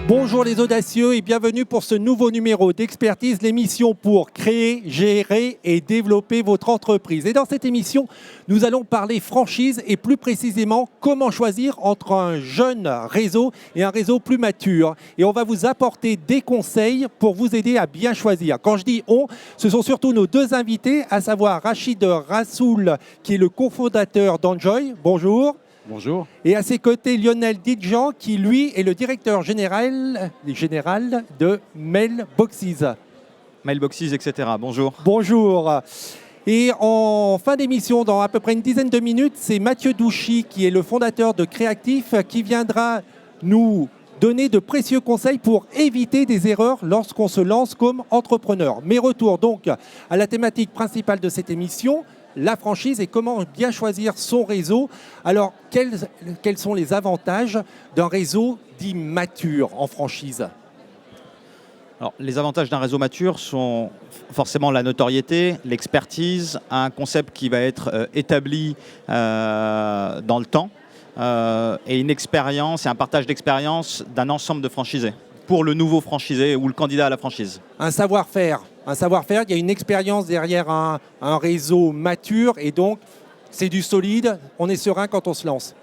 Bonjour les audacieux et bienvenue pour ce nouveau numéro d'Expertise, l'émission pour créer, gérer et développer votre entreprise. Et dans cette émission, nous allons parler franchise et plus précisément comment choisir entre un jeune réseau et un réseau plus mature. Et on va vous apporter des conseils pour vous aider à bien choisir. Quand je dis on, ce sont surtout nos deux invités, à savoir Rachid Rassoul qui est le cofondateur d'Enjoy. Bonjour. Bonjour. Et à ses côtés, Lionel Didjean, qui lui est le directeur général de Mailboxes. Mailboxes, etc. Bonjour. Bonjour. Et en fin d'émission, dans à peu près une dizaine de minutes, c'est Mathieu Douchy, qui est le fondateur de Créactif, qui viendra nous donner de précieux conseils pour éviter des erreurs lorsqu'on se lance comme entrepreneur. Mais retour donc à la thématique principale de cette émission, la franchise et comment bien choisir son réseau. Alors, quels sont les avantages d'un réseau dit mature en franchise ? Alors, les avantages d'un réseau mature sont forcément la notoriété, l'expertise, un concept qui va être établi dans le temps et une expérience et un partage d'expérience d'un ensemble de franchisés pour le nouveau franchisé ou le candidat à la franchise. Un savoir-faire, il y a une expérience derrière un réseau mature et donc c'est du solide, on est serein quand on se lance.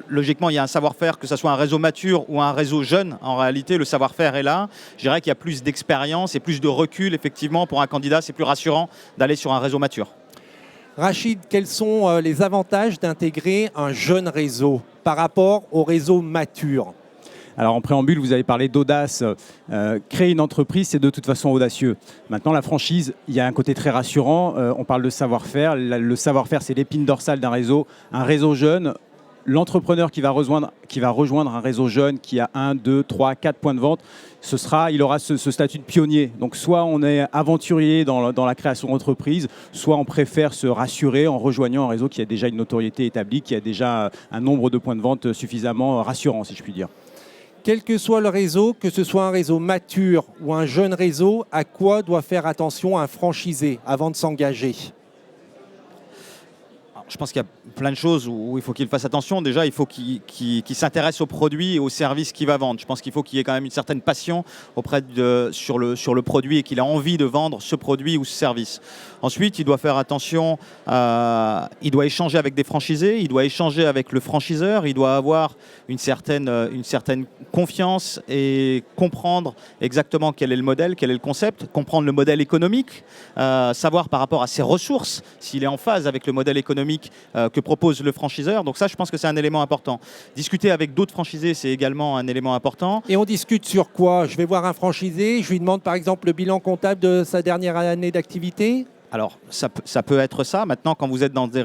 Logiquement, il y a un savoir-faire, que ce soit un réseau mature ou un réseau jeune. En réalité, le savoir-faire est là. Je dirais qu'il y a plus d'expérience et plus de recul, effectivement, pour un candidat. C'est plus rassurant d'aller sur un réseau mature. Rachid, quels sont les avantages d'intégrer un jeune réseau par rapport au réseau mature ? Alors en préambule, vous avez parlé d'audace. Créer une entreprise, c'est de toute façon audacieux. Maintenant, la franchise, il y a un côté très rassurant. On parle de savoir-faire. Le savoir-faire, c'est l'épine dorsale d'un réseau. Un réseau jeune, l'entrepreneur qui va rejoindre un réseau jeune qui a 1, 2, 3, 4 points de vente, il aura ce statut de pionnier. Donc soit on est aventurier dans la création d'entreprise, soit on préfère se rassurer en rejoignant un réseau qui a déjà une notoriété établie, qui a déjà un nombre de points de vente suffisamment rassurant, si je puis dire. Quel que soit le réseau, que ce soit un réseau mature ou un jeune réseau, à quoi doit faire attention un franchisé avant de s'engager ? Je pense qu'il y a plein de choses où il faut qu'il fasse attention. Déjà, il faut qu'il s'intéresse aux produits et aux services qu'il va vendre. Je pense qu'il faut qu'il y ait quand même une certaine passion sur le produit et qu'il a envie de vendre ce produit ou ce service. Ensuite, il doit faire attention, il doit échanger avec des franchisés, il doit échanger avec le franchiseur, il doit avoir une certaine confiance et comprendre exactement quel est le modèle, quel est le concept, comprendre le modèle économique, savoir par rapport à ses ressources, s'il est en phase avec le modèle économique que propose le franchiseur. Donc ça, je pense que c'est un élément important. Discuter avec d'autres franchisés, c'est également un élément important. Et on discute sur quoi ? Je vais voir un franchisé, je lui demande par exemple le bilan comptable de sa dernière année d'activité. Alors, ça peut être ça. Maintenant, quand vous êtes dans des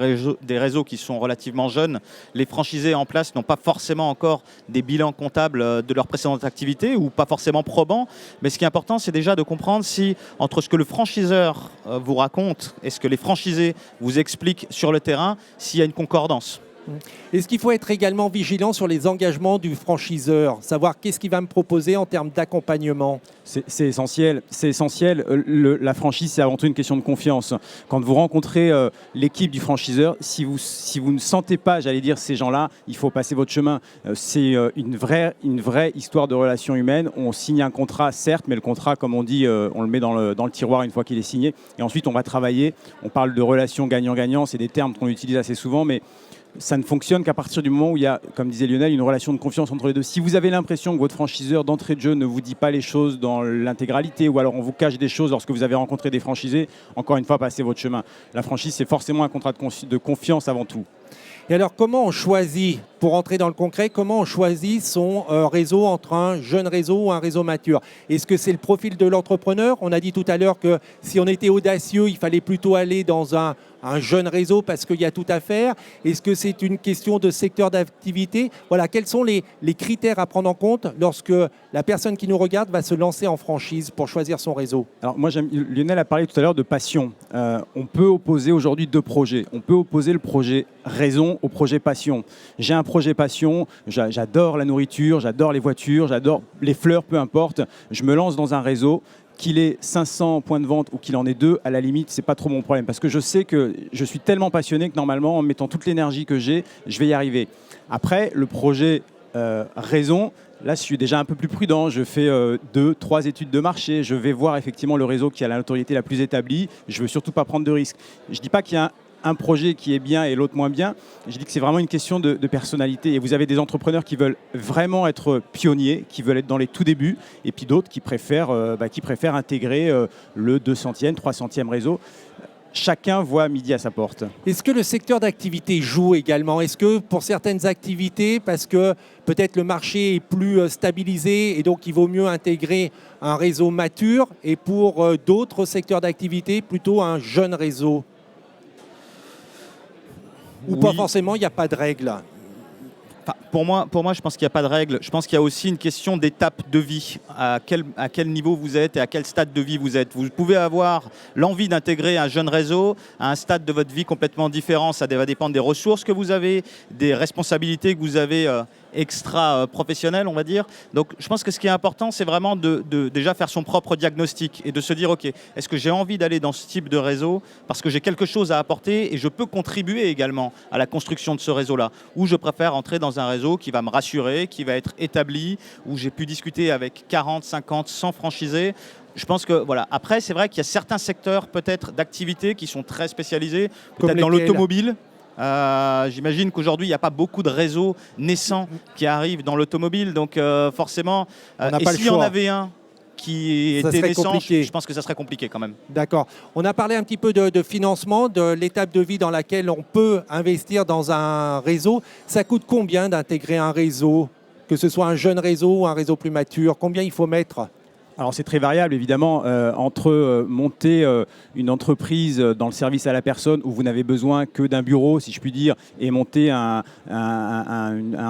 réseaux qui sont relativement jeunes, les franchisés en place n'ont pas forcément encore des bilans comptables de leur précédente activité ou pas forcément probants. Mais ce qui est important, c'est déjà de comprendre si, entre ce que le franchiseur vous raconte et ce que les franchisés vous expliquent sur le terrain, s'il y a une concordance. Est-ce qu'il faut être également vigilant sur les engagements du franchiseur, savoir qu'est-ce qu'il va me proposer en termes d'accompagnement ? C'est essentiel. C'est essentiel. La franchise, c'est avant tout une question de confiance. Quand vous rencontrez l'équipe du franchiseur, si vous ne sentez pas, j'allais dire, ces gens-là, il faut passer votre chemin. C'est une vraie histoire de relation humaine. On signe un contrat, certes, mais le contrat, comme on dit, on le met dans le tiroir une fois qu'il est signé. Et ensuite, on va travailler. On parle de relation gagnant-gagnant. C'est des termes qu'on utilise assez souvent, mais ça ne fonctionne qu'à partir du moment où il y a, comme disait Lionel, une relation de confiance entre les deux. Si vous avez l'impression que votre franchiseur d'entrée de jeu ne vous dit pas les choses dans l'intégralité ou alors on vous cache des choses lorsque vous avez rencontré des franchisés, encore une fois, passez votre chemin. La franchise, c'est forcément un contrat de confiance avant tout. Et alors, comment on choisit, pour entrer dans le concret, comment on choisit son réseau entre un jeune réseau ou un réseau mature ? Est-ce que c'est le profil de l'entrepreneur ? On a dit tout à l'heure que si on était audacieux, il fallait plutôt aller dans un jeune réseau parce qu'il y a tout à faire. Est-ce que c'est une question de secteur d'activité ? Voilà, quels sont les critères à prendre en compte lorsque la personne qui nous regarde va se lancer en franchise pour choisir son réseau ? Alors moi, Lionel a parlé tout à l'heure de passion. On peut opposer aujourd'hui deux projets. On peut opposer le projet raison au projet passion. J'ai un projet passion, j'adore la nourriture, j'adore les voitures, j'adore les fleurs, peu importe. Je me lance dans un réseau. Qu'il ait 500 points de vente ou qu'il en ait 2, à la limite, c'est pas trop mon problème. Parce que je sais que je suis tellement passionné que normalement, en mettant toute l'énergie que j'ai, je vais y arriver. Après, le projet raison. Là, je suis déjà un peu plus prudent. Je fais 2-3 études de marché. Je vais voir effectivement le réseau qui a la notoriété la plus établie. Je ne veux surtout pas prendre de risques. Je ne dis pas qu'il y a un projet qui est bien et l'autre moins bien. Je dis que c'est vraiment une question de personnalité. Et vous avez des entrepreneurs qui veulent vraiment être pionniers, qui veulent être dans les tout débuts, et puis d'autres qui préfèrent intégrer le 200e, 300e réseau. Chacun voit midi à sa porte. Est-ce que le secteur d'activité joue également? Est-ce que pour certaines activités, parce que peut-être le marché est plus stabilisé et donc il vaut mieux intégrer un réseau mature, et pour d'autres secteurs d'activité, plutôt un jeune réseau? Ou pas forcément, il n'y a pas de règle? Enfin, pour moi, je pense qu'il n'y a pas de règle. Je pense qu'il y a aussi une question d'étape de vie. À quel niveau vous êtes et à quel stade de vie vous êtes. Vous pouvez avoir l'envie d'intégrer un jeune réseau à un stade de votre vie complètement différent. Ça va dépendre des ressources que vous avez, des responsabilités que vous avez extra-professionnelles, on va dire. Donc, je pense que ce qui est important, c'est vraiment de déjà faire son propre diagnostic et de se dire, OK, est-ce que j'ai envie d'aller dans ce type de réseau parce que j'ai quelque chose à apporter et je peux contribuer également à la construction de ce réseau-là, ou je préfère entrer dans un réseau qui va me rassurer, qui va être établi, où j'ai pu discuter avec 40, 50, 100 franchisés. Je pense que voilà. Après, c'est vrai qu'il y a certains secteurs peut-être d'activité qui sont très spécialisés, peut-être dans l'automobile. J'imagine qu'aujourd'hui, il n'y a pas beaucoup de réseaux naissants qui arrivent dans l'automobile. Donc forcément, et s'il y en avait un qui était naissant, je pense que ça serait compliqué quand même. D'accord. On a parlé un petit peu de financement, de l'étape de vie dans laquelle on peut investir dans un réseau. Ça coûte combien d'intégrer un réseau, que ce soit un jeune réseau ou un réseau plus mature? Combien il faut mettre? Alors c'est très variable évidemment, entre monter une entreprise dans le service à la personne où vous n'avez besoin que d'un bureau, si je puis dire, et monter un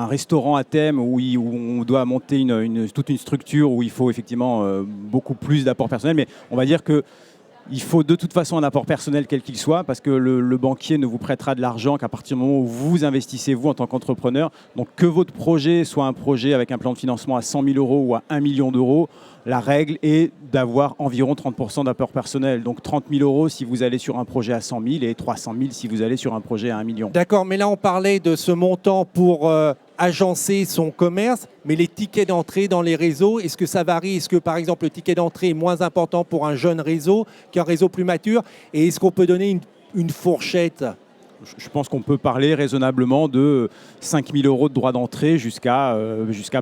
restaurant à thème où on doit monter toute une structure où il faut effectivement beaucoup plus d'apport personnel. Mais on va dire que il faut de toute façon un apport personnel quel qu'il soit, parce que le banquier ne vous prêtera de l'argent qu'à partir du moment où vous investissez vous en tant qu'entrepreneur. Donc que votre projet soit un projet avec un plan de financement à 100 000 euros ou à 1 million d'euros, la règle est d'avoir environ 30% d'apport personnel. Donc 30 000 euros si vous allez sur un projet à 100 000 et 300 000 si vous allez sur un projet à 1 million. D'accord, mais là on parlait de ce montant pour agencer son commerce, mais les tickets d'entrée dans les réseaux, est-ce que ça varie? Est-ce que par exemple le ticket d'entrée est moins important pour un jeune réseau qu'un réseau plus mature? Et est-ce qu'on peut donner une fourchette? Je pense qu'on peut parler raisonnablement de 5 000 euros de droit d'entrée jusqu'à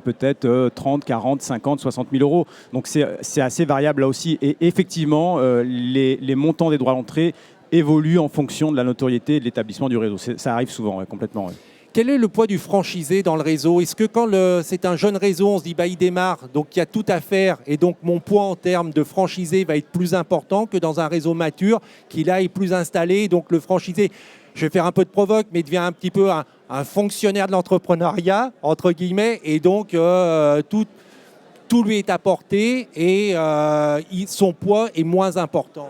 peut-être 30, 40, 50, 60 000 euros. Donc c'est assez variable là aussi. Et effectivement, les montants des droits d'entrée évoluent en fonction de la notoriété et de l'établissement du réseau. Ça arrive souvent, complètement. Ouais. Quel est le poids du franchisé dans le réseau? Est-ce que quand c'est un jeune réseau, on se dit bah, il démarre, donc il y a tout à faire, et donc mon poids en termes de franchisé va être plus important que dans un réseau mature qui là est plus installé, donc le franchisé, je vais faire un peu de provoque, mais devient un petit peu un fonctionnaire de l'entrepreneuriat, entre guillemets, et donc tout lui est apporté et son poids est moins important.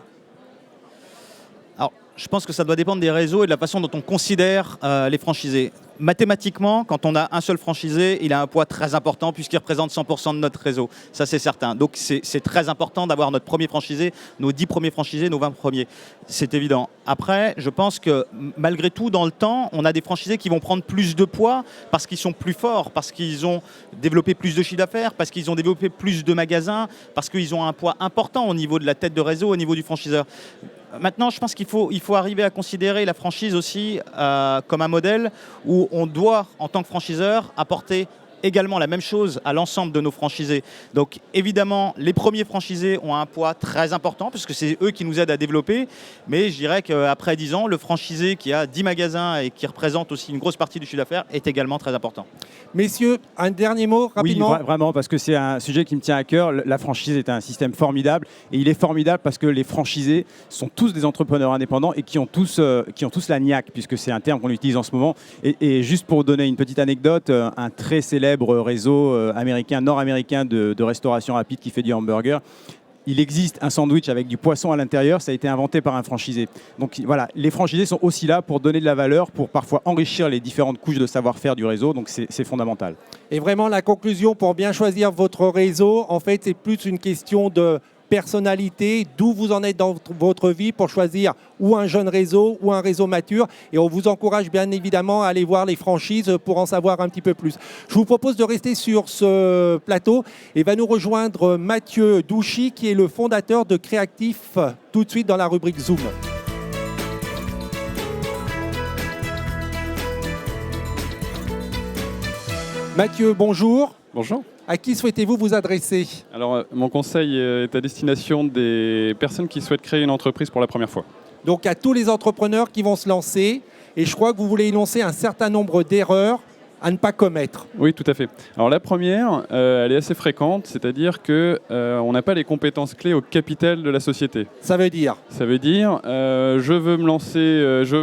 Alors, je pense que ça doit dépendre des réseaux et de la façon dont on considère les franchisés. Mathématiquement, quand on a un seul franchisé, il a un poids très important puisqu'il représente 100% de notre réseau. Ça, c'est certain. Donc, c'est très important d'avoir notre premier franchisé, nos 10 premiers franchisés, nos 20 premiers. C'est évident. Après, je pense que malgré tout, dans le temps, on a des franchisés qui vont prendre plus de poids parce qu'ils sont plus forts, parce qu'ils ont développé plus de chiffre d'affaires, parce qu'ils ont développé plus de magasins, parce qu'ils ont un poids important au niveau de la tête de réseau, au niveau du franchiseur. Maintenant, je pense qu'il faut arriver à considérer la franchise aussi comme un modèle où on doit, en tant que franchiseur, apporter également la même chose à l'ensemble de nos franchisés. Donc évidemment, les premiers franchisés ont un poids très important puisque c'est eux qui nous aident à développer. Mais je dirais qu'après 10 ans, le franchisé qui a 10 magasins et qui représente aussi une grosse partie du chiffre d'affaires est également très important. Messieurs, un dernier mot rapidement. Oui, vraiment, parce que c'est un sujet qui me tient à cœur. La franchise est un système formidable et il est formidable parce que les franchisés sont tous des entrepreneurs indépendants et qui ont tous la niaque, puisque c'est un terme qu'on utilise en ce moment. Et juste pour vous donner une petite anecdote, un très célèbre réseau nord-américain de restauration rapide qui fait du hamburger. Il existe un sandwich avec du poisson à l'intérieur, ça a été inventé par un franchisé. Donc voilà, les franchisés sont aussi là pour donner de la valeur, pour parfois enrichir les différentes couches de savoir-faire du réseau, donc c'est fondamental. Et vraiment, la conclusion pour bien choisir votre réseau, en fait, c'est plus une question de personnalité, d'où vous en êtes dans votre vie pour choisir ou un jeune réseau ou un réseau mature. Et on vous encourage bien évidemment à aller voir les franchises pour en savoir un petit peu plus. Je vous propose de rester sur ce plateau et va nous rejoindre Mathieu Douchy qui est le fondateur de Créactif tout de suite dans la rubrique Zoom. Mathieu, bonjour. Bonjour. À qui souhaitez-vous vous adresser ? Alors, mon conseil est à destination des personnes qui souhaitent créer une entreprise pour la première fois. Donc à tous les entrepreneurs qui vont se lancer, et je crois que vous voulez énoncer un certain nombre d'erreurs à ne pas commettre. Oui, tout à fait. Alors la première, elle est assez fréquente, c'est-à-dire qu'on n'a pas les compétences clés au capital de la société. Ça veut dire ? Ça veut dire, je veux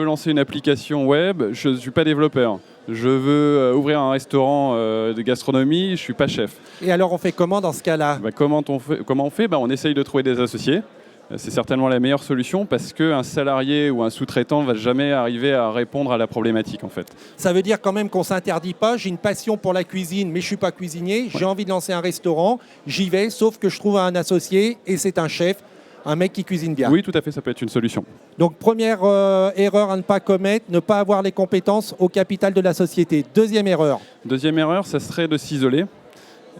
lancer une application web, je ne suis pas développeur. Je veux ouvrir un restaurant de gastronomie, je ne suis pas chef. Et alors on fait comment dans ce cas-là ? Comment on fait ? On essaye de trouver des associés. C'est certainement la meilleure solution parce qu'un salarié ou un sous-traitant ne va jamais arriver à répondre à la problématique en fait. Ça veut dire quand même qu'on ne s'interdit pas. J'ai une passion pour la cuisine, mais je ne suis pas cuisinier. J'ai envie de lancer un restaurant, j'y vais, sauf que je trouve un associé et c'est un chef, un mec qui cuisine bien. Oui, tout à fait, ça peut être une solution. Donc première erreur à ne pas commettre, ne pas avoir les compétences au capital de la société. Deuxième erreur. Deuxième erreur, ça serait de s'isoler.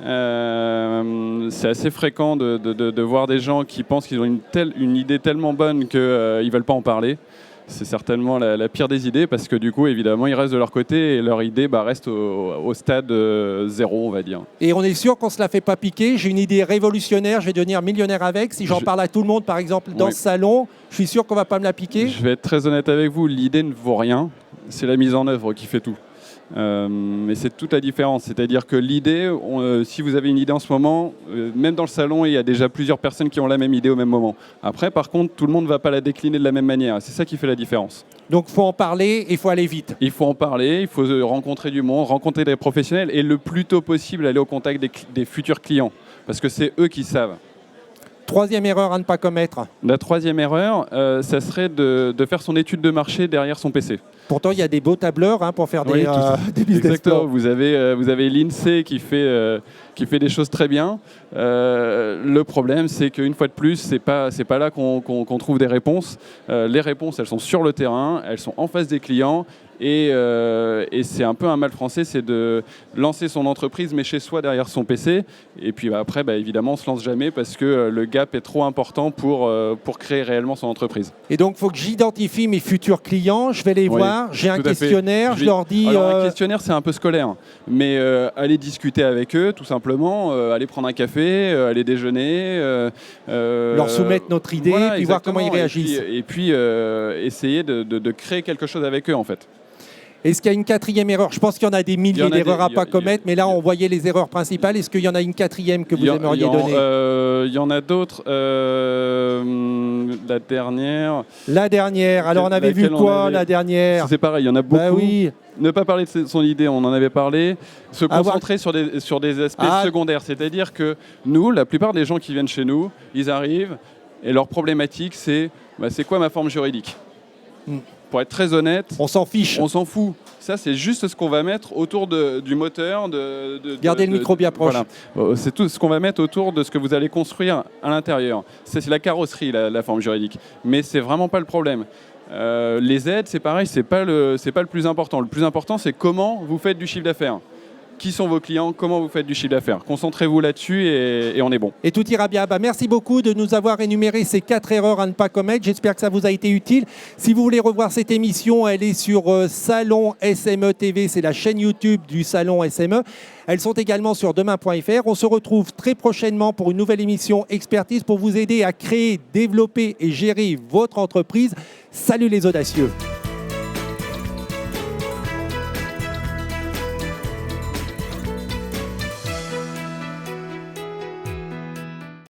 C'est assez fréquent de voir des gens qui pensent qu'ils ont une idée tellement bonne qu'ils ne veulent pas en parler. C'est certainement la pire des idées parce que du coup, évidemment, ils restent de leur côté et leur idée reste au stade zéro, on va dire. Et on est sûr qu'on ne se la fait pas piquer. J'ai une idée révolutionnaire, je vais devenir millionnaire avec. Si j'en parle à tout le monde, par exemple, dans ce salon, je suis sûr qu'on ne va pas me la piquer. Je vais être très honnête avec vous, l'idée ne vaut rien. C'est la mise en œuvre qui fait tout. Mais c'est toute la différence. C'est-à-dire que l'idée, si vous avez une idée en ce moment, même dans le salon, il y a déjà plusieurs personnes qui ont la même idée au même moment. Après, par contre, tout le monde ne va pas la décliner de la même manière. C'est ça qui fait la différence. Donc, il faut en parler et il faut aller vite. Il faut en parler, il faut rencontrer du monde, rencontrer des professionnels et le plus tôt possible aller au contact des futurs clients. Parce que c'est eux qui savent. Troisième erreur à ne pas commettre. La troisième erreur, ça serait de faire son étude de marché derrière son PC. Pourtant, il y a des beaux tableurs pour faire des business Exactement. plans. Vous avez l'INSEE qui fait des choses très bien. Le problème, c'est qu'une fois de plus, c'est pas là qu'on trouve des réponses. Les réponses, elles sont sur le terrain, elles sont en face des clients. Et c'est un peu un mal français, c'est de lancer son entreprise, mais chez soi, derrière son PC. Et puis après, évidemment, on ne se lance jamais parce que le gap est trop important pour créer réellement son entreprise. Et donc, il faut que j'identifie mes futurs clients. Je vais les voir. J'ai un questionnaire. Je leur dis... Alors, un questionnaire, c'est un peu scolaire. Mais aller discuter avec eux, tout simplement. Aller prendre un café, aller déjeuner. Leur soumettre notre idée, voilà, puis voir comment ils réagissent. Et puis essayer de créer quelque chose avec eux, en fait. Est-ce qu'il y a une quatrième erreur ? Je pense qu'il y en a des milliers d'erreurs à ne pas commettre, mais là, on voyait les erreurs principales. Est-ce qu'il y en a une quatrième que vous aimeriez donner ? Il y en a d'autres. La dernière. La dernière. Alors, on avait vu quoi, la dernière ? C'est pareil, il y en a beaucoup. Bah oui. Ne pas parler de son idée, on en avait parlé. Se concentrer sur des aspects secondaires. C'est-à-dire que nous, la plupart des gens qui viennent chez nous, ils arrivent et leur problématique, c'est c'est quoi ma forme juridique ? Pour être très honnête, on s'en fiche. On s'en fout. Ça, c'est juste ce qu'on va mettre autour du moteur. Gardez le micro bien proche. Voilà. C'est tout ce qu'on va mettre autour de ce que vous allez construire à l'intérieur. C'est la carrosserie, la forme juridique. Mais c'est vraiment pas le problème. Les aides, c'est pareil, c'est pas le plus important. Le plus important, c'est comment vous faites du chiffre d'affaires. Qui sont vos clients, comment vous faites du chiffre d'affaires. Concentrez-vous là-dessus et on est bon. Et tout ira bien. Merci beaucoup de nous avoir énuméré ces 4 erreurs à ne pas commettre. J'espère que ça vous a été utile. Si vous voulez revoir cette émission, elle est sur Salon SME TV. C'est la chaîne YouTube du Salon SME. Elles sont également sur demain.fr. On se retrouve très prochainement pour une nouvelle émission Expertise pour vous aider à créer, développer et gérer votre entreprise. Salut les audacieux.